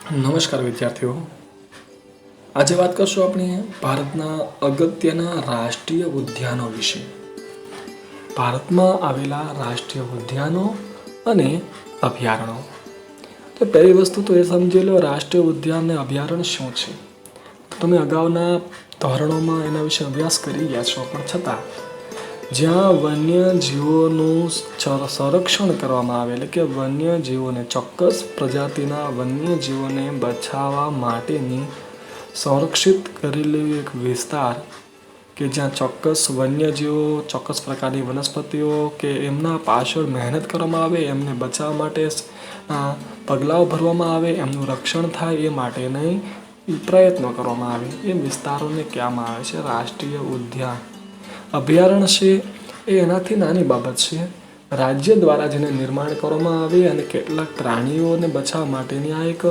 નમસ્કાર વિદ્યાર્થીઓ, આજે વાત કરશું આપણે ભારતના અગત્યના રાષ્ટ્રીય ઉદ્યાનો વિશે. ભારતમાં આવેલા રાષ્ટ્રીય ઉદ્યાનો અને અભયારણ્યો. તો પહેલી વસ્તુ તો એ સમજી લો, રાષ્ટ્રીય ઉદ્યાન અને અભયારણ્ય શું છે. તમે અગાઉના ધોરણોમાં એના વિશે અભ્યાસ કરી ગયા છો, પણ છતાં જ્યાં વન્યજીવોનું સંરક્ષણ કરવામાં આવે, એટલે કે વન્યજીવોને, ચોક્કસ પ્રજાતિના વન્યજીવોને બચાવવા માટેની સંરક્ષિત કરેલી એક વિસ્તાર કે જ્યાં ચોક્કસ વન્યજીવો, ચોક્કસ પ્રકારની વનસ્પતિઓ કે એમના પાછળ મહેનત કરવામાં આવે, એમને બચાવવા માટે પગલાઓ ભરવામાં આવે, એમનું રક્ષણ થાય એ માટેની પ્રયત્નો કરવામાં આવે, એ વિસ્તારોને કહેવામાં આવે છે રાષ્ટ્રીય ઉદ્યાન. અભયારણ્ય છે એ એનાથી નાની બાબત છે. રાજ્ય દ્વારા જેને નિર્માણ કરવામાં આવે અને કેટલાક પ્રાણીઓને બચાવવા માટેની આ એક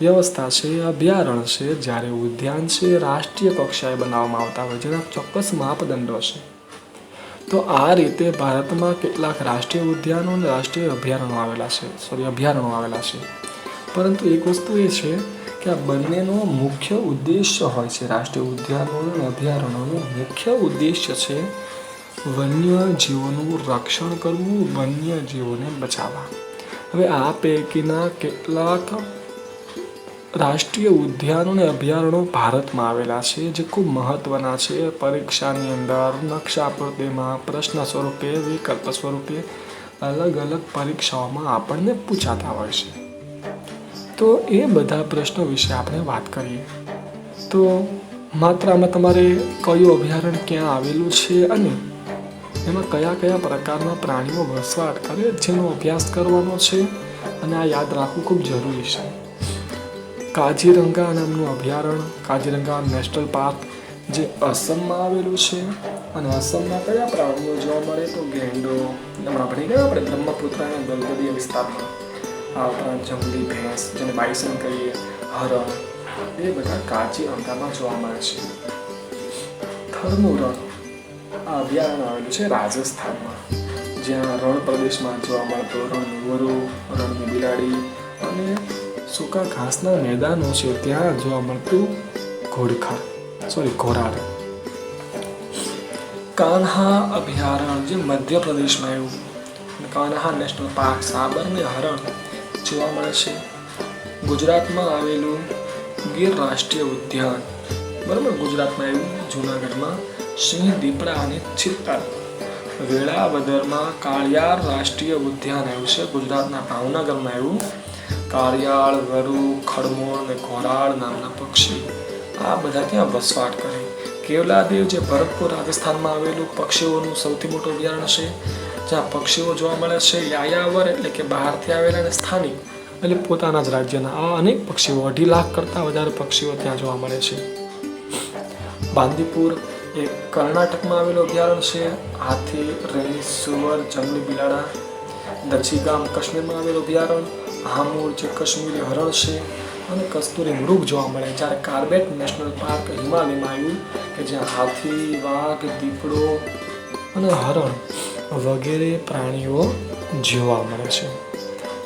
વ્યવસ્થા છે, એ અભયારણ્ય છે. જ્યારે ઉદ્યાન છે એ રાષ્ટ્રીય કક્ષાએ બનાવવામાં આવતા હોય, જેના ચોક્કસ માપદંડો છે. તો આ રીતે ભારતમાં કેટલાક રાષ્ટ્રીય ઉદ્યાનો અને રાષ્ટ્રીય અભયારણ્યો આવેલા છે. પરંતુ એક વસ્તુ એ છે કે આ બંનેનો મુખ્ય ઉદ્દેશ્ય હોય છે. રાષ્ટ્રીય ઉદ્યાનો અને અભયારણ્યોનો મુખ્ય ઉદ્દેશ્ય છે વન્યજીવોનું રક્ષણ કરવું, વન્યજીવોને બચાવવા. હવે આ પૈકીના કેટલાક રાષ્ટ્રીય ઉદ્યાનો અને અભયારણ્યો ભારતમાં આવેલા છે, જે ખૂબ મહત્વના છે. પરીક્ષાની અંદર નકશા પર તેમાં પ્રશ્ન સ્વરૂપે, વિકલ્પ સ્વરૂપે અલગ અલગ પરીક્ષાઓમાં આપણને પૂછાતા હોય છે. તો એ બધા પ્રશ્નો વિશે આપણે વાત કરીએ. તો માત્ર આમાં તમારે કયું અભયારણ્ય ક્યાં આવેલું છે અને એમાં કયા કયા પ્રકારના પ્રાણીઓ વસવાટ કરે, જેનો અભ્યાસ કરવાનો છે અને આ યાદ રાખવું ખૂબ જરૂરી છે. કાઝીરંગા નામનું અભયારણ્ય, કાઝીરંગા નેશનલ પાર્ક, જે અસમમાં આવેલું છે. અને અસમમાં કયા પ્રાણીઓ જોવા મળે? તો ગેંડો, હમણાં ભણી ગયા આપણે બ્રહ્મપુત્રના દલદલીય વિસ્તારમાં. આ ઉપરાંત જંગલી ભેંસ, જેને બાયસન કહીએ, હરણ, એ બધા કાઝીરંગામાં જોવા મળે છે. થરનું રણ, આ અભયારણ્ય આવેલું છે રાજસ્થાનમાં, જ્યાં રણ પ્રદેશમાં જોવા મળતો રણનું વરુ, રણની બિલાડી અને સૂકા ઘાસના મેદાનો છે, ત્યાં જોવા મળતું ઘોરાડ. કાન્હા અભયારણ્ય, જે મધ્યપ્રદેશમાં આવ્યું. કાન્હા નેશનલ પાર્ક, સાબર ને હરણ જોવા મળે છે. ગુજરાતમાં આવેલું ગીર રાષ્ટ્રીય ઉદ્યાન, બરાબર, ગુજરાતમાં આવ્યું. જૂનાગઢમાં સિંહ, દીપડા અને ચિત્તા. વેળાવદરમાં કાળિયાર રાષ્ટ્રીય ઉદ્યાન આવ્યું છે, ગુજરાતના ભાવનગરમાં આવ્યું. કાળિયાળ, વરુ, ખડમોળ અને ઘોરાડ નામના પક્ષી, આ બધા ત્યાં વસવાટ કરે. કેવલાદેવ, જે ભરતપુર રાજસ્થાનમાં આવેલું પક્ષીઓનું સૌથી મોટું અભયારણ્ય છે, જ્યાં પક્ષીઓ જોવા મળે છે. યાયાવર, એટલે કે બહારથી આવેલા અને સ્થાનિક, એટલે પોતાના જ રાજ્યના આ અનેક પક્ષીઓ, 2.5 લાખ કરતાં વધારે પક્ષીઓ ત્યાં જોવા મળે છે. બાંદીપુર એ કર્ણાટકમાં આવેલું અભયારણ્ય છે. હાથી, રેણી, સુવર, જંગલી બિલાડા. દચીગામ કાશ્મીરમાં આવેલું અભયારણ્ય. હામુર, જે કાશ્મીરી હરણ છે. અને કસ્તુરી મૃગ જોવા મળે. જ્યારે કાર્બેટ નેશનલ પાર્ક હિમાલયમાં આવ્યું, કે જ્યાં હાથી, વાઘ, દીપડો અને હરણ વગેરે પ્રાણીઓ જોવા મળે છે.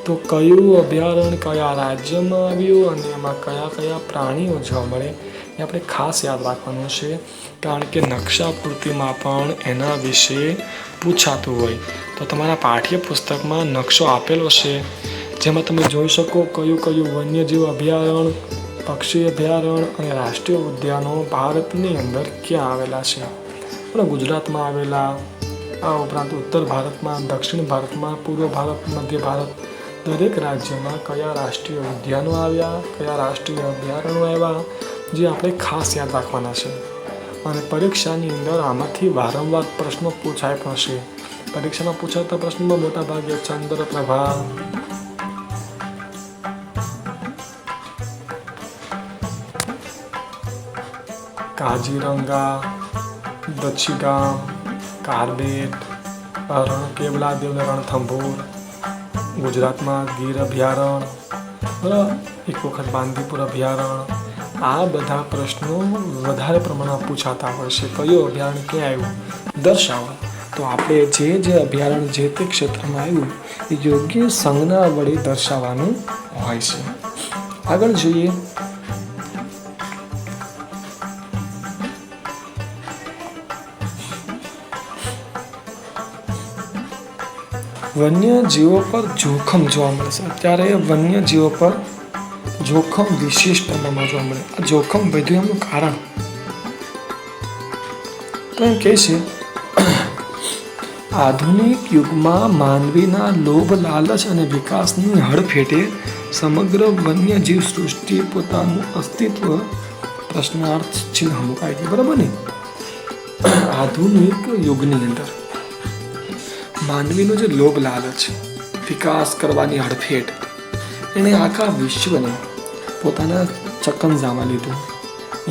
તો કયું અભયારણ્ય કયા રાજ્યમાં આવ્યું અને એમાં કયા કયા પ્રાણીઓ જોવા મળે, એ આપણે ખાસ યાદ રાખવાનું છે, કારણ કે નકશા પૂર્તિમાં પણ એના વિશે પૂછાતું હોય. તો તમારા પાઠ્યપુસ્તકમાં નકશો આપેલો છે, જેમાં તમે જોઈ શકો કયું કયું વન્યજીવ અભયારણ્ય, પક્ષી અભયારણ્ય અને રાષ્ટ્રીય ઉદ્યાનો ભારતની અંદર ક્યાં આવેલા છે. પણ ગુજરાતમાં આવેલા, આ ઉપરાંત ઉત્તર ભારતમાં, દક્ષિણ ભારતમાં, પૂર્વ ભારત, મધ્ય ભારત, દરેક રાજ્યમાં કયા રાષ્ટ્રીય ઉદ્યાનો આવ્યા, કયા રાષ્ટ્રીય અભયારણ્યો આવ્યા, જે આપણે ખાસ યાદ રાખવાના છે. અને પરીક્ષાની અંદર આમાંથી વારંવાર પ્રશ્નો પૂછાય પણ છે. પરીક્ષામાં પૂછાતા પ્રશ્નોમાં મોટા ભાગે ચંદ્રપ્રભા, કાઝીરંગા, દચીગામ, કાર્બેટ, કેવલાદેવ ને રણથંભોર, ગુજરાતમાં ગીર અભયારણ્ય, એક વખત બાંદીપુર અભયારણ્ય, આ બધા પ્રશ્નો વધારે પ્રમાણમાં પૂછાતા હોય છે. કયું અભયારણ્ય ક્યાં આવ્યું દર્શાવો. તો આપણે જે અભયારણ્ય જે તે ક્ષેત્રમાં આવ્યું એ યોગ્ય સંજ્ઞા વડે દર્શાવવાનું હોય છે. આગળ જોઈએ વન્યજીવો પર જોખમ જોવા મળશે. અત્યારે વન્યજીવો પર જોખમ વિશેષ પ્રમાણમાં જોવા મળે. આ જોખમ વધ્યું એમનું કારણ તો એમ કહે છે, આધુનિક યુગમાં માનવીના લોભ, લાલચ અને વિકાસની હડફેટે સમગ્ર વન્યજીવ સૃષ્ટિ પોતાનું અસ્તિત્વ પ્રશ્નાર્થ ચિહ્ન મુકાય છે. બરાબર ને? આધુનિક યુગની અંદર માનવીનો જે લોભ, લાલચ, વિકાસ કરવાની હડફેટ એણે આખા વિશ્વને પોતાના ચકંજામાં લીધું.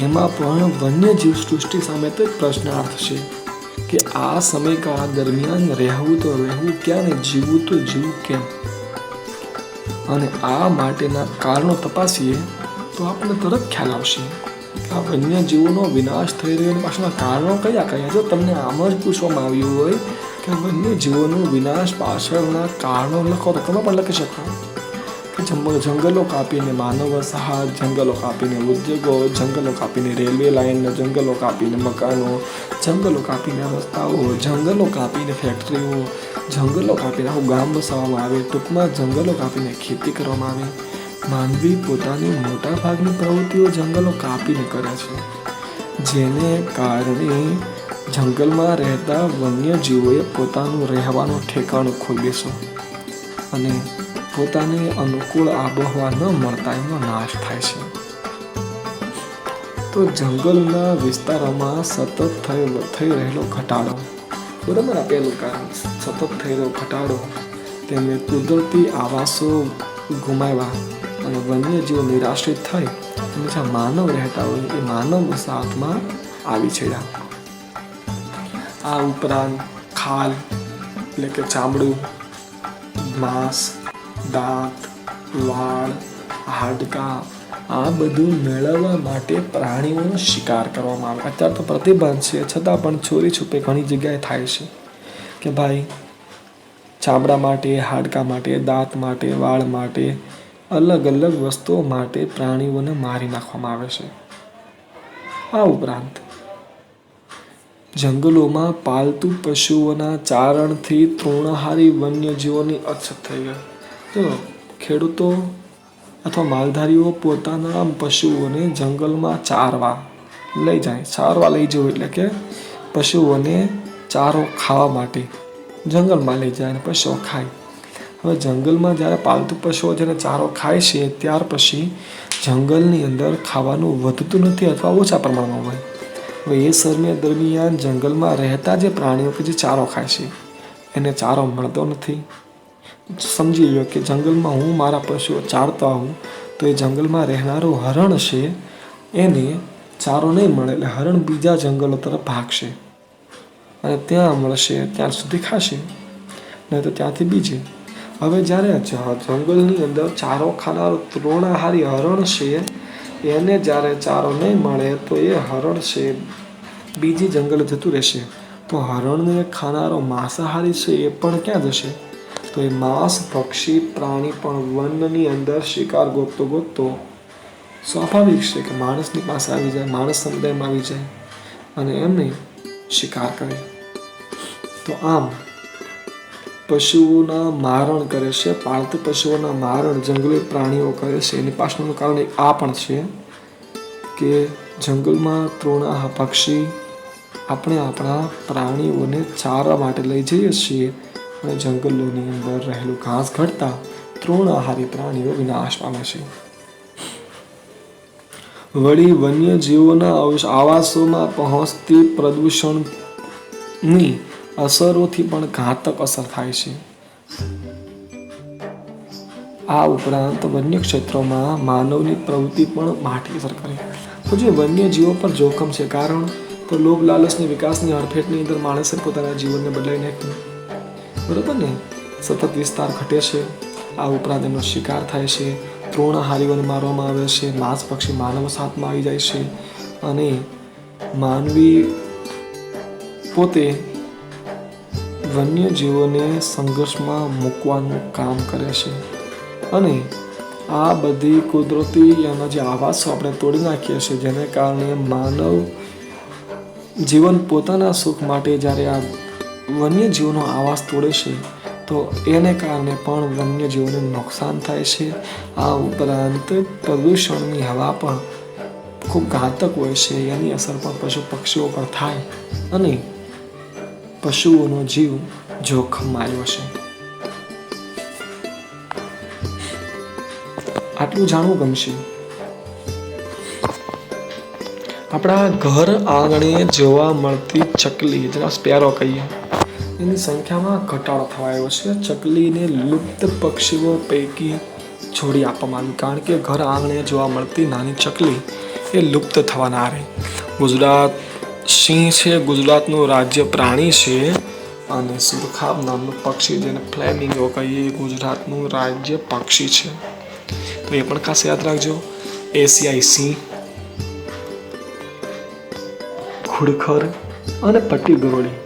એમાં પણ વન્યજીવ સૃષ્ટિ સામે તો એક પ્રશ્નાર્થ છે કે આ સમયગાળા દરમિયાન રહેવું તો રહેવું ક્યાં ને જીવવું તો જીવવું કેમ. અને આ માટેના કારણો તપાસીએ તો આપણને તરત ખ્યાલ આવશે કે આ વન્યજીવોનો વિનાશ થઈ રહ્યો એની પાછળના કારણો કયા કયા. જો તમને આમ જ પૂછવામાં આવ્યું હોય કે વન્યજીવોનો વિનાશ પાછળના કારણો લખો તો તમે પણ લખી શકો કે જંગલો કાપીને માનવ વસાહત, જંગલો કાપીને ઉદ્યોગો, જંગલો કાપીને રેલવે લાઇન, જંગલો કાપીને મકાનો, જંગલો કાપીને રસ્તાઓ, જંગલો કાપીને ફેક્ટરીઓ, જંગલો કાપીને આખું ગામ વસાવવામાં આવે. ટૂંકમાં જંગલો કાપીને ખેતી કરવામાં આવે. માનવી પોતાની મોટા ભાગની પ્રવૃત્તિઓ જંગલો કાપીને કરે છે, જેને કારણે જંગલમાં રહેતા વન્યજીવોએ પોતાનું રહેવાનું ઠેકાણું ખોલ્યું અને પોતાને અનુકૂળ આબોહવા ન મળતા એનો નાશ થાય છે. તો જંગલના વિસ્તારોમાં સતત થઈ રહેલો ઘટાડો, બરાબર, આ પહેલું કારણ. સતત થઈ રહ્યો ઘટાડો, તેમને કુદરતી આવાસો ગુમાવ્યા અને વન્યજીવો નિરાશ્રિત થઈ અને જ્યાં માનવ રહેતા હોય એ માનવ વસાહતમાં આવી ચડ્યા. આ ઉપરાંત ખાલ એટલે કે ચામડું, માંસ, દાંત, વાળ, હાડકાં આ બધું મેળવવા માટે પ્રાણીઓનો શિકાર કરવામાં આવે. અત્યારે તો પ્રતિબંધ છે, છતાં પણ ચોરી છુપે ઘણી જગ્યાએ થાય છે કે ભાઈ ચામડા માટે, હાડકાં માટે, દાંત માટે, વાળ માટે, અલગ અલગ વસ્તુઓ માટે પ્રાણીઓને મારી નાખવામાં આવે છે. આ ઉપરાંત જંગલોમાં પાલતુ પશુઓના ચારણથી તૃણાહારી વન્યજીવોની અછત થઈ ગઈ. તો ખેડૂતો અથવા માલધારીઓ પોતાના પશુઓને જંગલમાં ચારવા લઈ જવું એટલે કે પશુઓને ચારો ખાવા માટે જંગલમાં લઈ જાય અને પશુઓ ખાય. હવે જંગલમાં જ્યારે પાલતુ પશુઓ જેને ચારો ખાય છે ત્યાર પછી જંગલની અંદર ખાવાનું વધતું નથી અથવા ઓછા પ્રમાણમાં હોય. હવે એ સમય દરમિયાન જંગલમાં રહેતા જે પ્રાણીઓ કે જે ચારો ખાય છે એને ચારો મળતો નથી. સમજી લો કે જંગલમાં હું મારા પશુઓ ચારતા હોઉં તો એ જંગલમાં રહેનારું હરણ છે એને ચારો નહીં મળે એટલે હરણ બીજા જંગલો તરફ ભાગશે અને ત્યાં મળશે ત્યાં સુધી ખાશે, નહીં તો ત્યાંથી બીજે. હવે જ્યારે જંગલની અંદર ચારો ખાનારો તૃણાહારી હરણ છે એને જ્યારે ચારો નહીં મળે તો એ હરણ છે બીજી જંગલ જતું રહેશે. તો હરણને ખાનારો માંસાહારી છે એ પણ ક્યાં જશે? તો એ માંસ પક્ષી પ્રાણી પણ વનની અંદર શિકાર ગોતતો સ્વાભાવિક છે કે માણસની પાસે આવી જાય, માણસ સમુદાયમાં આવી જાય અને એમને શિકાર કરે. તો આમ પશુઓના મારણ કરે છે, પાળતુ પશુઓના મારણ જંગલી પ્રાણીઓ કરે છે. એની પાછળનું કારણ આ પણ છે કે જંગલમાં તૃણા પક્ષી આપણે આપણા પ્રાણીઓને ચારવા માટે લઈ જઈએ છીએ અને જંગલોની અંદર રહેલું ઘાસ ઘટતા તૃણાહારી પ્રાણીઓ વિનાશ પામે છે. વળી વન્યજીવોના આવાસોમાં પહોંચતી પ્રદૂષણની અસરોથી પણ ઘાતક અસર થાય છે. આ ઉપરાંત વન્ય ક્ષેત્રોમાં માનવની પ્રવૃત્તિ પણ માઠી અસર કરે. તો જે વન્યજીવો પર જોખમ છે કારણ તો લોભ લાલચની વિકાસની હડફેટની અંદર માણસે પોતાના જીવનને બદલાવી નાખ્યું. બરાબર ને? સતત વિસ્તાર ઘટે છે. આ ઉપરાંત એનો શિકાર થાય છે, તૃણાહારીઓને મારવામાં આવે છે, માંસ પક્ષી માનવ સાથમાં આવી જાય છે અને માનવી પોતે વન્યજીવોને સંઘર્ષમાં મૂકવાનું કામ કરે છે. અને આ બધી કુદરતી એના જે આવાસો આપણે તોડી નાખીએ છીએ, જેને કારણે માનવ જીવન પોતાના સુખ માટે જ્યારે આ વન્યજીવનો આવાસ તોડે છે, તો એને કારણે પણ વન્યજીવોને નુકસાન થાય છે. આ ઉપરાંત પ્રદૂષણની હવા પણ ખૂબ ઘાતક હોય છે. એની અસર પણ પશુ પક્ષીઓ પર થાય અને પશુઓનો જીવ જોખમમાં આવ્યો છે. આટલું જાણવું ગમશે. આપણા ઘર આંગણે જોવા મળતી ચકલી, જેને સ્પેરો કહીએ, એની સંખ્યામાં ઘટાડો થવા આવ્યો છે. ચકલીને લુપ્ત પક્ષીઓ પૈકી છોડી આપવામાં આવી, કારણ કે ઘર આંગણે જોવા મળતી નાની ચકલી એ લુપ્ત થવાના આરે. ગુજરાત સિંહ છે, ગુજરાતનું રાજ્ય પ્રાણી છે, અને સુરખાબ નામનું પક્ષી, જેને ફ્લેમિંગો કહીએ, ગુજરાતનું રાજ્ય પક્ષી છે. તો એ પણ ખાસ યાદ રાખજો. એશિયાઈ સિંહ, ઘુડખર અને પટ્ટી ગરોળી,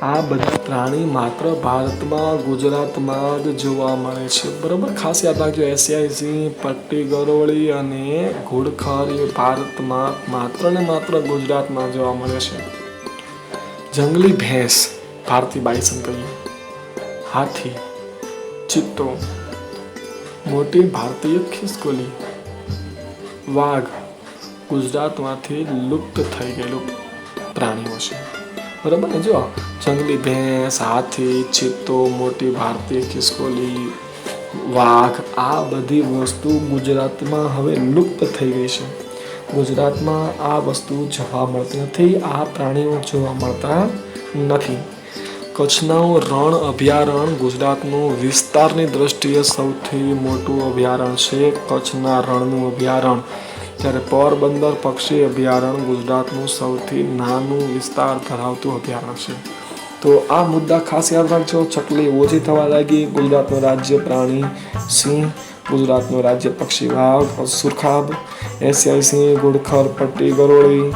આ બધા પ્રાણી માત્ર ભારતમાં, ગુજરાતમાં જ જોવા મળે છે. બરોબર, ખાસ યાદ રાખજો. એશિયાઈ સિંહ, પટ્ટી ગરોળી અને ઘુડખર એ ભારતમાં માત્ર ને માત્ર ગુજરાતમાં જોવા મળે છે. જંગલી ભેંસ, ભારતીય બાયસન કહીએ, હાથી, ચિત્તો, મોટી ભારતીય ખિસકોલી, વાઘ ગુજરાતમાંથી લુપ્ત થઈ ગયેલું પ્રાણીઓ છે. બરાબર ને? જો જંગલી ભેંસ, હાથી, ચિત્તો, મોટી ભારતીય ખિસકોલી, વાઘ, આ બધી વસ્તુ ગુજરાતમાં હવે લુપ્ત થઈ ગઈ છે. ગુજરાતમાં આ વસ્તુ જોવા મળતી નથી. આ પ્રાણીઓ જોવા મળતા નથી. કચ્છનું રણ અભયારણ્ય ગુજરાતનું વિસ્તારની દ્રષ્ટિએ સૌથી મોટું અભયારણ્ય છે. કચ્છના રણનું અભયારણ્ય. જ્યારે પોરબંદર પક્ષી અભયારણ્ય ગુજરાતનું સૌથી નાનું વિસ્તાર ધરાવતું અભયારણ્ય છે. તો આ મુદ્દા ખાસ યાદ રાખજો. ચકલી ઓછી થવા લાગી. ગુજરાતનું રાજ્ય પ્રાણી સિંહ, ગુજરાતનું રાજ્ય પક્ષી વાઘ, સુરખાબ, એશિયાઈ સિંહ, ઘુડખર, પટ્ટી ગરોળી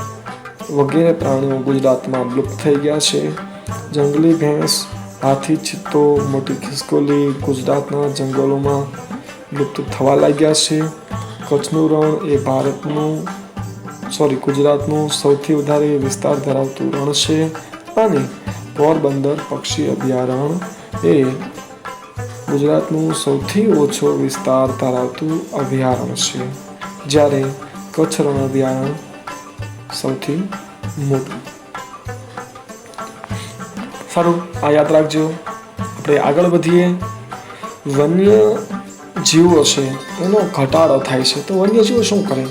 વગેરે પ્રાણીઓ ગુજરાતમાં લુપ્ત થઈ ગયા છે. જંગલી ભેંસ, હાથી, ચિત્તો, મોટી ખિસકોલી ગુજરાતના જંગલોમાં લુપ્ત થવા લાગ્યા છે. કચ્છનું રણ એ ગુજરાતનું સૌથી વધારે વિસ્તાર ધરાવતું રણ છે, અને પોરબંદર પક્ષી અભયારણ્ય એ ગુજરાતનું સૌથી ઓછો વિસ્તાર ધરાવતું અભયારણ્ય છે, જ્યારે કચ્છ રણ અભયારણ્ય સૌથી મોટું. સારું, આ યાદ રાખજો. આપણે આગળ વધીએ. વન્ય જીવો છે એનો ઘટાડો થાય છે. તો વન્યજીવો શું કરે?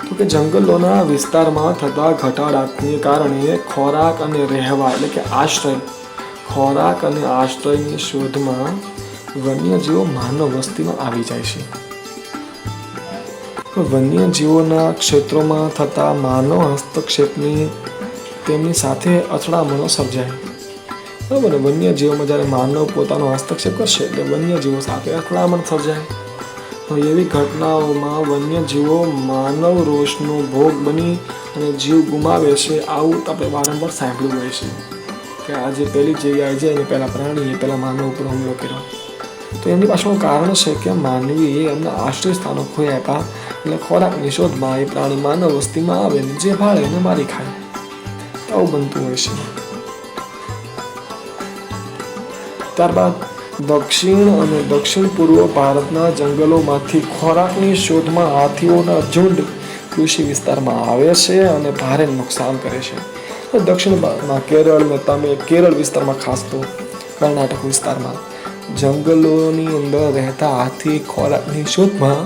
તો કે જંગલોના વિસ્તારમાં થતા ઘટાડાને કારણે ખોરાક અને રહેવા એટલે કે આશ્રય, ખોરાક અને આશ્રયની શોધમાં વન્યજીવો માનવ વસ્તીમાં આવી જાય છે. વન્યજીવોના ક્ષેત્રોમાં થતા માનવ હસ્તક્ષેપની તેમની સાથે અથડામણો સર્જાય. બરાબર ને? વન્યજીવોમાં જ્યારે માનવ પોતાનો હસ્તક્ષેપ કરશે એટલે વન્યજીવો સાથે અથડામણ સર્જાય. તો એવી ઘટનાઓમાં વન્યજીવો માનવ રોષનો ભોગ બની અને જીવ ગુમાવે છે. આવું આપણે વારંવાર સાંભળ્યું હોય છે કે આજે પહેલી જગ્યાએ જઈને પહેલાં પ્રાણીએ પહેલાં માનવ ઉપર હુમલો કર્યો. તો એમની પાછળનું કારણ છે કે માનવીએ એમના આશ્રય સ્થાનો ખોઈ આપ્યા, એટલે ખોરાકની શોધમાં એ પ્રાણી માનવ વસ્તીમાં આવે ને જે ભાળે એને મારી ખાય. આવું બનતું હોય છે. ત્યારબાદ દક્ષિણ અને દક્ષિણ પૂર્વ ભારતના જંગલોમાંથી ખોરાકની શોધમાં હાથીઓના ઝુંડ કૃષિ વિસ્તારમાં આવે છે અને ભારે નુકસાન કરે છે. દક્ષિણમાં કેરળ વિસ્તારમાં, ખાસ તો કર્ણાટક વિસ્તારમાં જંગલોની અંદર રહેતા હાથી ખોરાકની શોધમાં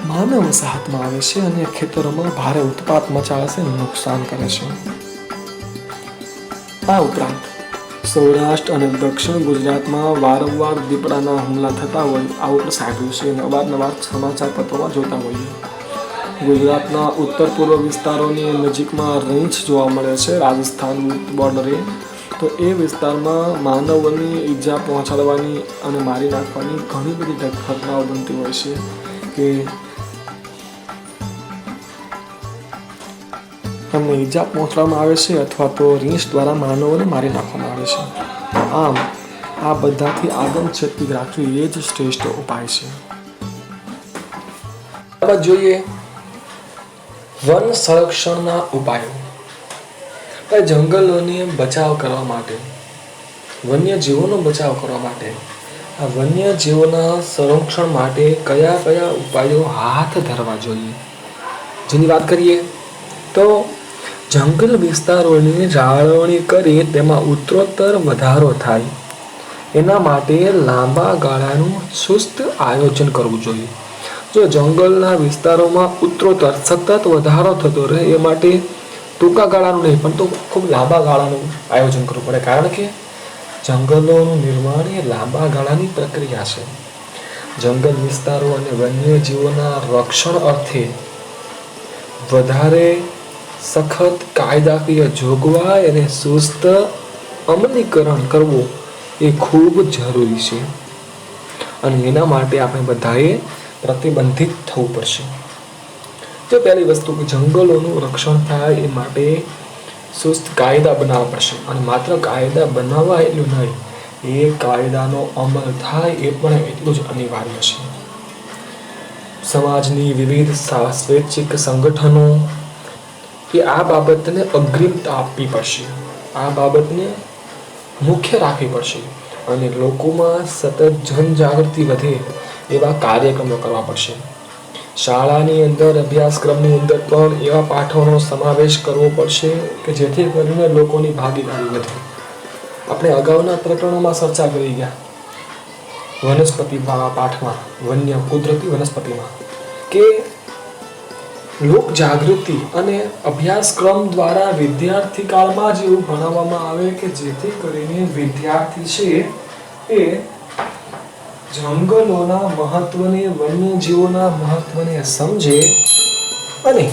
માનવ વસાહતમાં આવે છે અને ખેતરોમાં ભારે ઉત્પાત મચાવે છે, નુકસાન કરે છે. આ ઉપરાંત સૌરાષ્ટ્ર અને દક્ષિણ ગુજરાતમાં વારંવાર દીપડાના હુમલા થતા હોય આવું પણ સાંભળ્યું છે અને અવારનવાર સમાચાર પત્રોમાં જોતા હોઈએ. ગુજરાતના ઉત્તર પૂર્વ વિસ્તારોની નજીકમાં રીંછ જોવા મળે છે, રાજસ્થાન બોર્ડરે. તો એ વિસ્તારમાં માનવોની ઈજા પહોંચાડવાની અને મારી નાખવાની ઘણી બધી ઘટનાઓ બનતી હોય છે કે એમને ઈજા પહોંચાડવામાં આવે છે અથવા તો રીંછ દ્વારા માનવોને મારી નાખવામાં આવે છે. આમ આ બધાથી આગમચેતી રાખવી એ જ શ્રેષ્ઠ ઉપાય છે. હવે જોઈએ વન સંરક્ષણના ઉપાયો. જંગલોને બચાવ કરવા માટે, વન્યજીવોનો બચાવ કરવા માટે, આ વન્યજીવોના સંરક્ષણ માટે કયા કયા ઉપાયો હાથ ધરવા જોઈએ, જેની વાત કરીએ તો જંગલ વિસ્તારોની જાળવણી કરી તેમાં ઉત્તરોત્તર વધારો થાય એના માટે લાંબા ગાળાનું ચુસ્ત આયોજન કરવું જોઈએ. જો જંગલના વિસ્તારોમાં ઉત્તરોત્તર સતત વધારો થતો રહે એ માટે ટૂંકા ગાળાનું નહીં પણ તો ખૂબ લાંબા ગાળાનું આયોજન કરવું પડે, કારણ કે જંગલોનું નિર્માણ એ લાંબા ગાળાની પ્રક્રિયા છે. જંગલ વિસ્તારો અને વન્યજીવોના રક્ષણ અર્થે વધારે સખત કાયદાકીય જોગવાઈ અને સુસ્ત અમલીકરણ કરવું એ ખૂબ જરૂરી છે અને એના માટે આપણે બધાએ પ્રતિબંધિત થવું પડશે. તો પહેલી વસ્તુ કે જંગલોનું રક્ષણ થાય એ માટે સુસ્ત કાયદા બનાવવા પડશે અને માત્ર કાયદા બનાવવા એટલું નહીં, એ કાયદાનો અમલ થાય એ પણ એટલું જ અનિવાર્ય છે. સમાજની વિવિધ સ્વૈચ્છિક સંગઠનો એ આ બાબતને અગ્રિમતા આપવી પડશે, આ બાબતને મુખ્ય રાખવી પડશે અને લોકોમાં સતત જનજાગૃતિ વધે એવા કાર્યક્રમો કરવા પડશે. શાળાની અંદર અભ્યાસક્રમની અંદર પણ એવા પાઠોનો સમાવેશ કરવો પડશે કે જેથી કરીને લોકોની ભાગીદારી વધે. આપણે અગાઉના પ્રકરણોમાં ચર્ચા કરી ગયા વનસ્પતિ પાઠમાં, વન્ય કુદરતી વનસ્પતિમાં, કે લોક જાગૃતિ અને અભ્યાસક્રમ દ્વારા વિદ્યાર્થી કાળમાં જ એવું ભણાવવામાં આવે કે જેથી કરીને વિદ્યાર્થી છે એ જંગલોના મહત્વને, વન્યજીવોના મહત્વને સમજે અને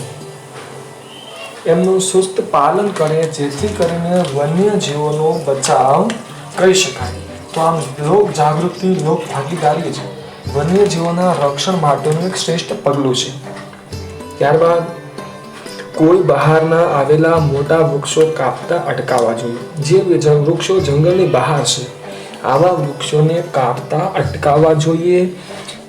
એમનું સુસ્ત પાલન કરે જેથી કરીને વન્યજીવોનો બચાવ કરી શકાય. તો આમ લોક જાગૃતિ, લોક ભાગીદારી જ વન્યજીવોના રક્ષણ માટેનું એક શ્રેષ્ઠ પગલું છે. ત્યારબાદ કોઈ બહારના આવેલા મોટા વૃક્ષો કાપતા અટકાવવા જોઈએ. જે વૃક્ષો જંગલની બહાર છે આવા વૃક્ષોને કાપતા અટકાવવા જોઈએ.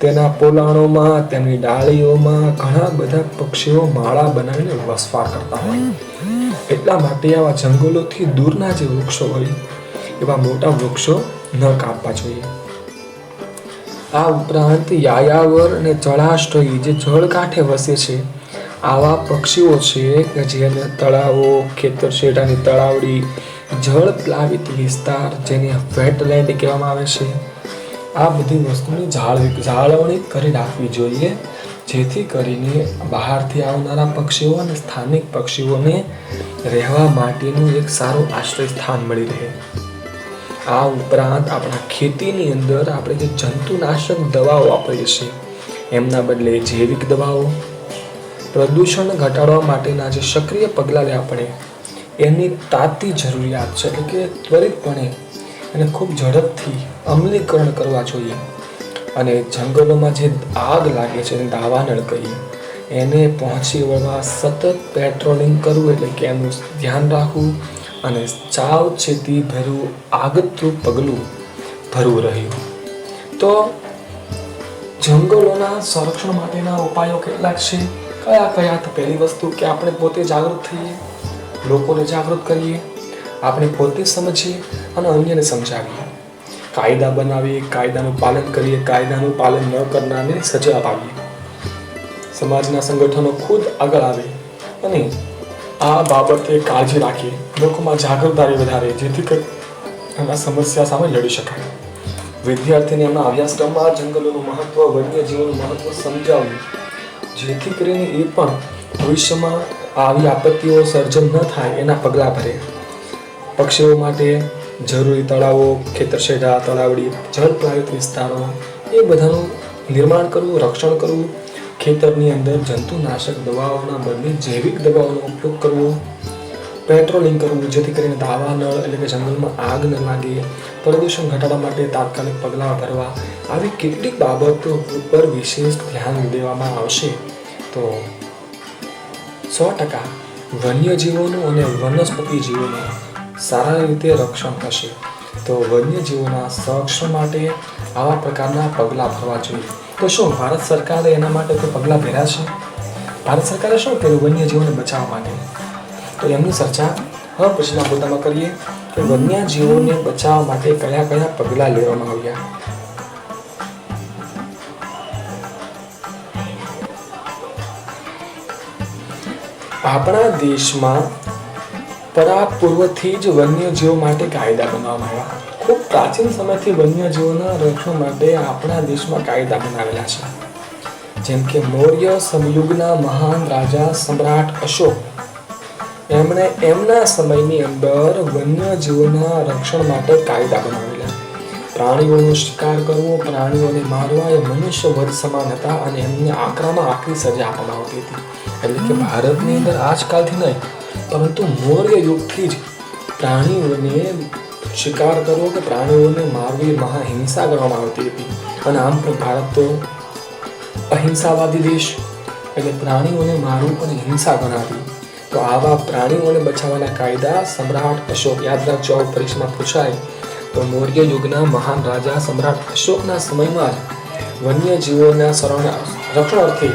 તેના પોલાણોમાં, તેમની ડાળીઓમાં ઘણા બધા પક્ષીઓ માળા બનાવીને વસવાટ કરતા હોય, એટલા માટે આવા જંગલોથી દૂરના જે વૃક્ષો હોય એવા મોટા વૃક્ષો ન કાપવા જોઈએ. આ ઉપરાંત યાયાવર અને જળાશ્રયી જે જળ કાંઠે વસે છે આવા પક્ષીઓ છે કે જેને તળાવો, ખેતરશેઠાની તળાવડી, જળ પ્લાવિત વિસ્તાર જેને વેટલેન્ડ કહેવામાં આવે છે, આ બધી વસ્તુની જાળવણી કરી રાખવી જોઈએ જેથી કરીને બહારથી આવનારા પક્ષીઓ અને સ્થાનિક પક્ષીઓને રહેવા માટેનું એક સારું આશ્રય સ્થાન મળી રહે. આ ઉપરાંત આપણા ખેતીની અંદર આપણે જે જંતુનાશક દવાઓ વાપરીએ છીએ એમના બદલે જૈવિક દવાઓ, પ્રદૂષણ ઘટાડવા માટેના જે સક્રિય પગલાં લેવા પડે એની તાતી જરૂરિયાત છે, એટલે કે ત્વરિતપણે અને ખૂબ ઝડપથી અમલીકરણ કરવા જોઈએ. અને જંગલોમાં જે આગ લાગે છે, દાવાનળ કહીએ, એને પહોંચી વળવા સતત પેટ્રોલિંગ કરવું, એટલે કે એનું ધ્યાન રાખવું અને સાવચેતી ભર્યું આગતું પગલું ભરવું રહ્યું. તો જંગલોના સંરક્ષણ માટેના ઉપાયો કેટલાક છે. કયા કયા? તો પહેલી વસ્તુ કે આપણે પોતે જાગૃત થઈએ, લોકોને જાગૃત કરીએ, આપણે પોતે સમજીએ અને અન્યને સમજાવીએ, કાયદા બનાવીએ, કાયદાનું પાલન કરીએ, કાયદાનું પાલન ન કરનારને સજા અપાવીએ, સમાજના સંગઠનો ખુદ આગળ આવે અને આ બાબતે કાળજી રાખીએ, લોકોમાં જાગૃતતા વધારે જેથી કરી એમના સમસ્યા સામે લડી શકાય. વિદ્યાર્થીને એમના અભ્યાસક્રમમાં જંગલોનું મહત્વ, વન્યજીવોનું મહત્વ સમજાવવું જેથી કરીને એ પણ ભવિષ્યમાં આવી આપત્તિઓ સર્જન ન થાય એના પગલાં ભરે. પક્ષીઓ માટે જરૂરી તળાવો, ખેતરશેઠા, તળાવડી, જળ પ્લાવિત વિસ્તારો એ બધાનું નિર્માણ કરવું, રક્ષણ કરવું. ખેતરની અંદર જંતુનાશક દવાઓના બદલે જૈવિક દવાઓનો ઉપયોગ કરવો, પેટ્રોલિંગ કરવું જેથી કરીને દાવાનળ એટલે કે જંગલમાં આગ ન લાગે, પ્રદૂષણ ઘટાડવા માટે તાત્કાલિક પગલાં ભરવા. આવી કેટલીક બાબતો ઉપર વિશેષ ધ્યાન દેવામાં આવશે તો 100% વન્યજીવોનું અને વનસ્પતિ જીવોનું સારા રીતે રક્ષણ થશે તો વન્યજીવોના સંરક્ષણ માટે આવા પ્રકારના પગલાં ભરવા જોઈએ. તો શું ભારત સરકારે એના માટે કોઈ પગલાં ભર્યા છે? ભારત સરકારે શું કર્યું વન્યજીવોને બચાવવા માટે? તો એમની ચર્ચા હવે પછીના મુદ્દામાં કરીએ કે વન્યજીવોને બચાવવા માટે કયા કયા પગલાં લેવામાં આવ્યા. આપણા દેશમાં પરાપૂર્વથી જ વન્યજીવો માટે કાયદા બનાવવામાં આવ્યા. ખૂબ પ્રાચીન સમયથી વન્યજીવોના રક્ષણ માટે આપણા દેશમાં કાયદા બનાવેલા છે. જેમ કે મૌર્ય સમયુગના મહાન રાજા સમ્રાટ અશોક એમણે એમના સમયની અંદર વન્યજીવોના રક્ષણ માટે કાયદા બનાવેલા. પ્રાણીઓનો શિકાર કરવો, પ્રાણીઓને મારવા એ મનુષ્ય વધ સમાન હતા અને એમને આકરામાં આકરી સજા આપવામાં આવતી હતી. એટલે કે ભારતની અંદર આજકાલથી નહીં પરંતુ મૌર્ય યુગથી જ પ્રાણીઓને શિકાર કરવો કે પ્રાણીઓને મારવી મહાહિંસા કરવામાં આવતી હતી. અને આમ પણ ભારત તો અહિંસાવાદી દેશ એટલે પ્રાણીઓને મારવું પણ હિંસા ગણાતી. તો આવા પ્રાણીઓને બચાવવાના કાયદા સમ્રાટ અશોક, યાદ રાખજો પરીક્ષામાં પૂછાય તો મૌર્ય યુગના મહાન રાજા સમ્રાટ અશોકના સમયમાં જ વન્યજીવોના રક્ષણ અર્થે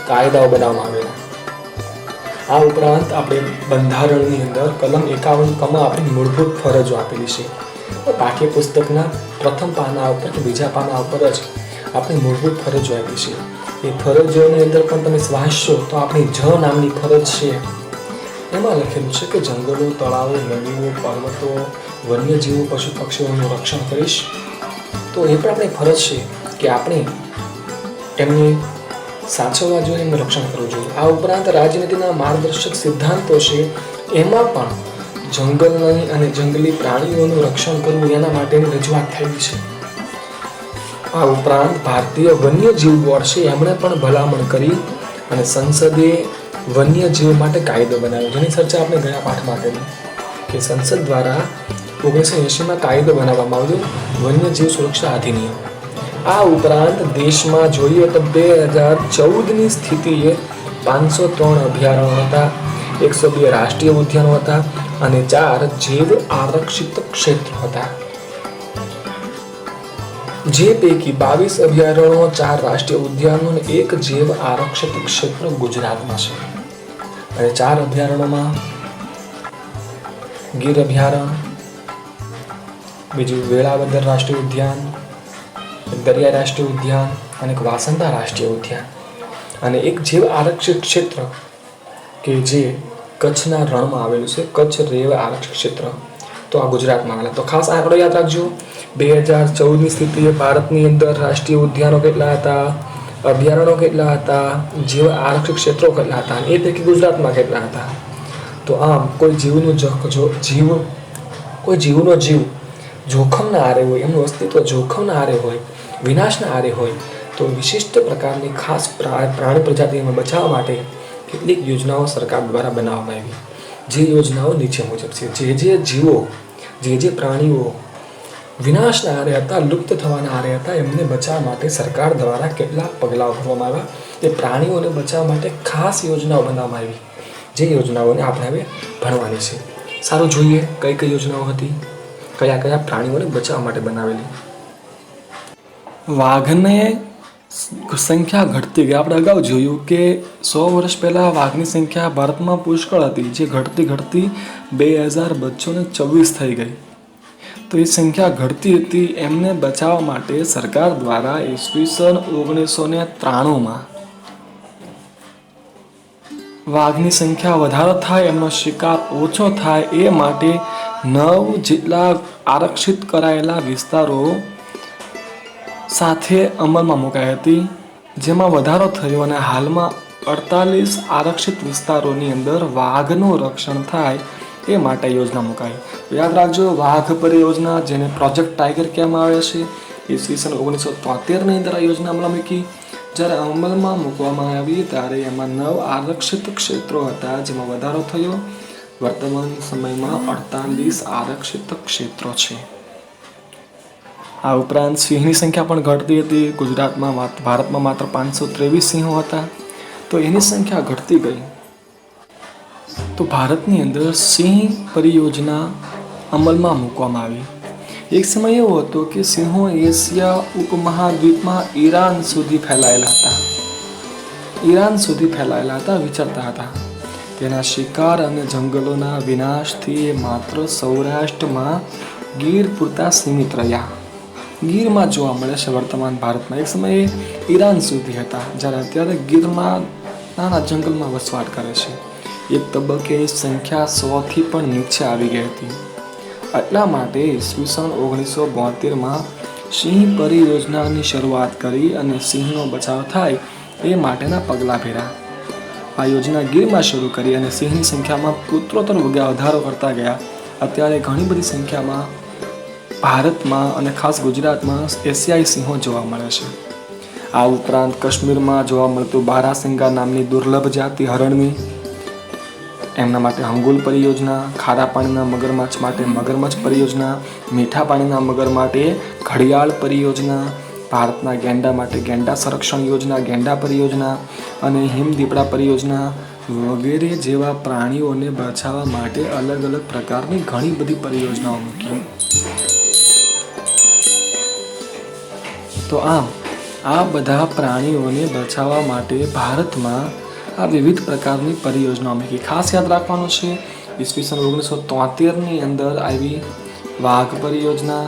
કાયદાઓ બનાવવામાં આવેલા. આ ઉપરાંત આપણે બંધારણની અંદર કલમ 51 કમાં આપણી મૂળભૂત ફરજો આપેલી છે. પાઠ્યપુસ્તકના પ્રથમ પાના ઉપર કે બીજા પાના ઉપર જ આપણી મૂળભૂત ફરજો આપી છે. એ ફરજોની અંદર પણ તમે વાંચશો તો આપણી જ નામની ફરજ છે એમાં લખેલું છે કે જંગલો, તળાવો, નદીઓ, પર્વતો, વન્યજીવો, પશુ પક્ષીઓનું રક્ષણ કરીશ. તો એ પણ આપણી ફરજ છે કે આપણે એમને સાચવવા જોઈએ, એમનું રક્ષણ કરવું જોઈએ. આ ઉપરાંત રાજનીતિના માર્ગદર્શક સિદ્ધાંતો છે એમાં પણ જંગલની અને જંગલી પ્રાણીઓનું રક્ષણ કરવું એના માટેની રજૂઆત થયેલી છે. આ ઉપરાંત ભારતીય વન્યજીવ બોર્ડ છે એમણે પણ ભલામણ કરી અને સંસદે વન્યજીવ માટે કાયદો બનાવ્યો, જેની ચર્ચા આપણે ગયા પાઠમાં કરી કે સંસદ દ્વારા 1980માં કાયદો બનાવવામાં આવ્યો વન્યજીવ સુરક્ષા અધિનિયમ. આ ઉપરાંત દેશમાં જોઈએ તો 2014ની સ્થિતિએ 503 અભયારણ્યો હતા, 102 રાષ્ટ્રીય ઉદ્યાનો હતા અને 4 જૈવ આરક્ષિત ક્ષેત્રો હતા. જે પૈકી 22 અભયારણ્યો, 4 રાષ્ટ્રીય ઉદ્યાનો અને 1 જૈવ આરક્ષિત ક્ષેત્ર ગુજરાતમાં છે. અને 4 અભયારણ્યોમાં ગીર અભયારણ્ય, બીજું વેળાવદર રાષ્ટ્રીય ઉદ્યાન, દરિયા રાષ્ટ્રીય ઉદ્યાન અને વાસંદા રાષ્ટ્રીય ઉદ્યાન અને 1 જૈવ આરક્ષિત ક્ષેત્ર કે જે કચ્છના રણમાં આવેલું છે, કચ્છ રેવ આરક્ષિત ક્ષેત્ર. તો આ ગુજરાતમાં આવેલા. તો ખાસ આંકડો યાદ રાખજો. 2014ની સ્થિતિએ ભારતની અંદર રાષ્ટ્રીય ઉદ્યાનો કેટલા હતા, અભયારણ્યો કેટલા હતા, જૈવ આરક્ષિત ક્ષેત્રો કેટલા હતા અને એ પૈકી ગુજરાતમાં કેટલા હતા. તો આમ કોઈ જીવનો જીવ જોખમના આરે હોય, એમનું અસ્તિત્વ જોખમના આરે હોય, વિનાશના આરે હોય તો વિશિષ્ટ પ્રકારની ખાસ પ્રાણી પ્રજાતિઓને બચાવવા માટે કેટલીક યોજનાઓ સરકાર દ્વારા બનાવવામાં આવી. જે યોજનાઓ નીચે મુજબ છે. જે જીવો, જે પ્રાણીઓ વિનાશના આરે હતા, લુપ્ત થવાના આરે હતા, એમને બચાવવા માટે સરકાર દ્વારા કેટલાક પગલાઓ ભરવામાં આવ્યા. એ પ્રાણીઓને બચાવવા માટે ખાસ યોજનાઓ બનાવવામાં આવી. જે યોજનાઓને આપણે હવે ભણવાની છે. સારું, જોઈએ કઈ કઈ યોજનાઓ હતી, કયા કયા પ્રાણીઓને બચાવવા માટે બનાવેલી. વાઘને સંખ્યા ઘટતી ગઈ. આપણે અગાઉ જોયું કે 100 વર્ષ પહેલાં વાઘની સંખ્યા ભારતમાં પુષ્કળ હતી, જે ઘટતી 2024 થઈ ગઈ. તો એ સંખ્યા ઘટતી હતી. એમને બચાવવા માટે સરકાર દ્વારા ઈસવીસન 1993માં વાઘની સંખ્યા વધારો થાય, એમનો શિકાર ઓછો થાય એ માટે 9 જેટલા આરક્ષિત કરાયેલા વિસ્તારો સાથે અમલમાં મુકાઈ હતી, જેમાં વધારો થયો અને હાલમાં 48 આરક્ષિત વિસ્તારોની અંદર વાઘનું રક્ષણ થાય એ માટે યોજના મુકાઈ. યાદ રાખજો, વાઘ પરિયોજના, જેને પ્રોજેક્ટ ટાઈગર કહેવામાં આવે છે, ઈસવીસન 1973ની અંદર આ યોજના અમલમાં મૂકી. જ્યારે અમલમાં મૂકવામાં આવી ત્યારે એમાં 9 આરક્ષિત ક્ષેત્રો હતા, જેમાં વધારો થયો. વર્તમાન સમયમાં 48 આરક્ષિત ક્ષેત્રો છે. આ ઉપરાંત સિંહની સંખ્યા પણ ઘટતી હતી. ગુજરાતમાં ભારતમાં માત્ર 523 સિંહો હતા, તો એની સંખ્યા ઘટતી ગઈ. તો ભારતની અંદર સિંહ પરિયોજના અમલમાં મૂકવામાં આવી. એક સમય એવો હતો કે સિંહો એશિયા ઉપમહાદ્વીપમાં ઈરાન સુધી ફેલાયેલા હતા, વિચરતા હતા. તેના શિકાર અને જંગલોના વિનાશથી માત્ર સૌરાષ્ટ્રમાં ગીર પૂરતા સીમિત રહ્યા. ગીરમાં જોવા મળે છે વર્તમાન ભારતમાં. એક સમયે ઈરાન સુધી હતા, જ્યારે અત્યારે ગીરમાં નાના જંગલમાં વસવાટ કરે છે. એક તબક્કે સંખ્યા 100થી પણ નીચે આવી ગઈ હતી. એટલા માટે ઈસવીસન 1972માં સિંહ પરિયોજનાની શરૂઆત કરી અને સિંહનો બચાવ થાય એ માટેના પગલાં ભર્યા. આ યોજના ગીરમાં શરૂ કરી અને સિંહની સંખ્યામાં ઉત્તરોત્તર વધારો કરતા ગયા. અત્યારે ઘણી બધી સંખ્યામાં ભારતમાં અને ખાસ ગુજરાતમાં એશિયાઈ સિંહો જોવા મળે છે. આ ઉપરાંત કાશ્મીરમાં જોવા મળતું બારાસિંગા નામની દુર્લભ જાતિ હરણની, એમના માટે હંગુલ પરિયોજના, ખારા પાણીના મગરમચ્છ માટે મગરમચ્છ પરિયોજના, મીઠા પાણીના મગર માટે ઘડિયાળ પરિયોજના, ભારતના ગેંડા માટે ગેંડા સંરક્ષણ યોજના, ગેંડા પરિયોજના અને હિમદીપડા પરિયોજના વગેરે જેવા પ્રાણીઓને બચાવવા માટે અલગ અલગ પ્રકારની ઘણી બધી પરિયોજનાઓ મૂકી. તો આમ આ બધા પ્રાણીઓને બચાવવા માટે ભારતમાં આ વિવિધ પ્રકારની પરિયોજનાઓ મૂકી. ખાસ યાદ રાખવાનું છે, ઈસવીસન 1973ની અંદર આવી વાઘ પરિયોજના,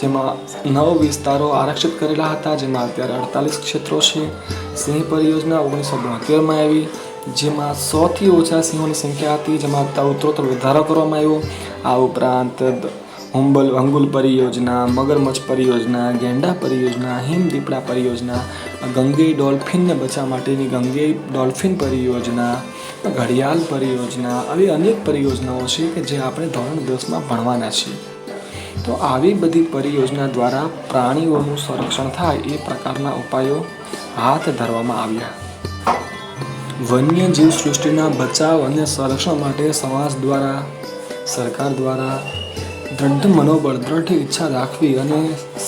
જેમાં 9 વિસ્તારો આરક્ષિત કરેલા હતા, જેમાં અત્યારે 48 ક્ષેત્રો છે. સિંહ પરિયોજના 1972માં આવી, જેમાં 100થી ઓછા સિંહોની સંખ્યા હતી, જેમાં ઉત્તરોત્તર વધારો કરવામાં આવ્યો. આ ઉપરાંત હંગુલ પરિયોજના, મગરમચ્છ પરિયોજના, ગેંડા પરિયોજના, હિમદીપડા પરિયોજના, ગંગે ડોલ્ફિનને બચાવવા માટેની ગંગે ડોલ્ફિન પરિયોજના, ઘડિયાળ પરિયોજના, આવી અનેક પરિયોજનાઓ છે કે જે આપણે ધોરણ 10માં ભણવાના છીએ. તો આવી બધી પરિયોજના દ્વારા પ્રાણીઓનું સંરક્ષણ થાય એ પ્રકારના ઉપાયો હાથ ધરવામાં આવ્યા. વન્યજીવ સૃષ્ટિના બચાવ અને સંરક્ષણ માટે સમાજ દ્વારા, સરકાર દ્વારા દ્રઢ મનોબળ, દ્રઢ ઈચ્છા રાખવી અને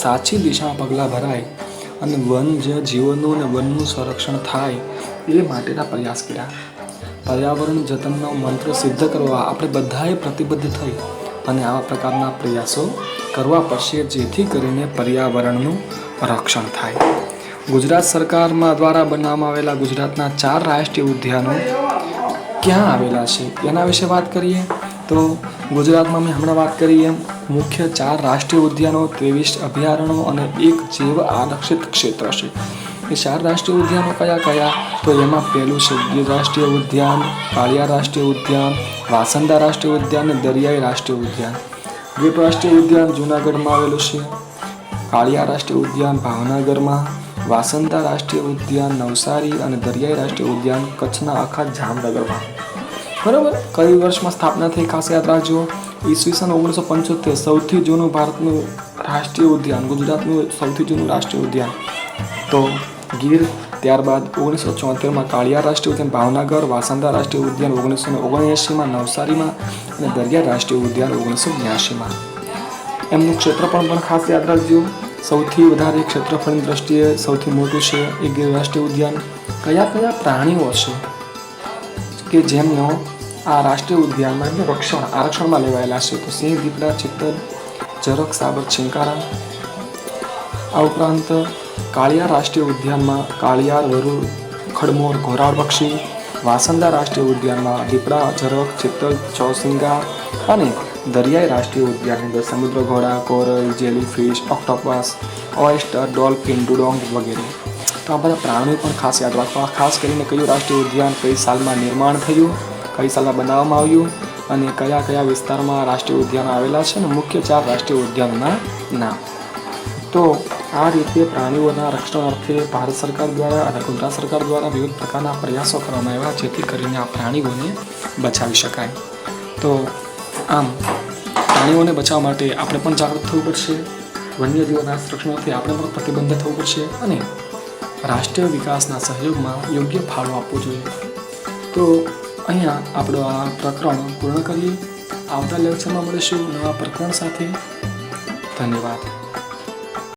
સાચી દિશામાં પગલાં ભરાય અને વન્ય જીવનનું અને વનનું સંરક્ષણ થાય એ માટેના પ્રયાસ કર્યા. પર્યાવરણ જતનનો મંત્ર સિદ્ધ કરવા આપણે બધાએ પ્રતિબદ્ધ થઈ અને આવા પ્રકારના પ્રયાસો કરવા પડશે, જેથી કરીને પર્યાવરણનું રક્ષણ થાય. ગુજરાત સરકારમાં દ્વારા બનાવવામાં આવેલા ગુજરાતના 4 રાષ્ટ્રીય ઉદ્યાનો ક્યાં આવેલા છે એના વિશે વાત કરીએ તો ગુજરાતમાં મેં હમણાં વાત કરી એમ મુખ્ય 4 રાષ્ટ્રીય ઉદ્યાનો, 23 અભયારણ્યો અને 1 જૈવ આરક્ષિત ક્ષેત્ર છે. એ 4 રાષ્ટ્રીય ઉદ્યાનો કયા તો એમાં પહેલું છે ગીર રાષ્ટ્રીય ઉદ્યાન, કાળિયાર રાષ્ટ્રીય ઉદ્યાન, વાસંદા રાષ્ટ્રીય ઉદ્યાન અને દરિયાઈ રાષ્ટ્રીય ઉદ્યાન. ગીર રાષ્ટ્રીય ઉદ્યાન જૂનાગઢમાં આવેલું છે, કાળિયાર રાષ્ટ્રીય ઉદ્યાન ભાવનગરમાં, વાસંદા રાષ્ટ્રીય ઉદ્યાન નવસારી અને દરિયાઈ રાષ્ટ્રીય ઉદ્યાન કચ્છના આખા જામનગરમાં. બરાબર. કઈ વર્ષમાં સ્થાપના થઈ ખાસ યાદ રાખજો. ઈસવીસન 1975 સૌથી જૂનું ભારતનું રાષ્ટ્રીય ઉદ્યાન, ગુજરાતનું સૌથી જૂનું રાષ્ટ્રીય ઉદ્યાન તો ગીર. ત્યારબાદ 1974માં કાળિયાર રાષ્ટ્રીય ઉદ્યાન ભાવનગર, વાસંદા રાષ્ટ્રીય ઉદ્યાન 1979માં નવસારીમાં અને દરિયા રાષ્ટ્રીય ઉદ્યાન 1982માં. એમનું ક્ષેત્રફળ પણ ખાસ યાદ રાખજો. સૌથી વધારે ક્ષેત્રફળની દ્રષ્ટિએ સૌથી મોટું છે એ ગીર રાષ્ટ્રીય ઉદ્યાન. કયા પ્રાણીઓ છે કે જેમનો આ રાષ્ટ્રીય ઉદ્યાનમાં એમનું આરક્ષણમાં લેવાયેલા છે તો સિંહ, દીપડા, ચિત્તલ, ઝરખ, સાબર, છીંકારા. આ ઉપરાંત કાળિયાર રાષ્ટ્રીય ઉદ્યાનમાં કાળિયાર, વરુ, ખડમોર, ઘોરાડ પક્ષી. વાસંદા રાષ્ટ્રીય ઉદ્યાનમાં દીપડા, ઝરખ, ચિત્તલ, ચોસિંગા અને દરિયાઈ રાષ્ટ્રીય ઉદ્યાનની અંદર સમુદ્ર ઘોડા, coral, jellyfish, octopus, oyster, dolphin, ડુડોંગ વગેરે. તો આ બધા પ્રાણીઓ પણ ખાસ યાદ રાખવા. ખાસ કરીને કયું રાષ્ટ્રીય ઉદ્યાન કઈ સાલમાં નિર્માણ થયું, કઈ સાલમાં બનાવવામાં આવ્યું અને કયા વિસ્તારમાં રાષ્ટ્રીય ઉદ્યાનો આવેલા છે અને મુખ્ય 4 રાષ્ટ્રીય ઉદ્યાનોના નામ. તો આ રીતે પ્રાણીઓના રક્ષણ અર્થે ભારત સરકાર દ્વારા અને ગુજરાત સરકાર દ્વારા વિવિધ પ્રકારના પ્રયાસો કરવામાં આવ્યા, જેથી કરીને આ પ્રાણીઓને બચાવી શકાય. તો આમ પ્રાણીઓને બચાવવા માટે આપણે પણ જાગૃત થવું પડશે, વન્યજીવોના સંરક્ષણથી આપણે પણ પ્રતિબદ્ધ થવું પડશે અને રાષ્ટ્રીય વિકાસના સહયોગમાં યોગ્ય ફાળો આપવો જોઈએ. તો અહીંયા આપણો આ પ્રકરણ પૂર્ણ કરીએ. આવતા લેક્ચરમાં મળીશું નવા પ્રકરણ સાથે. ધન્યવાદ.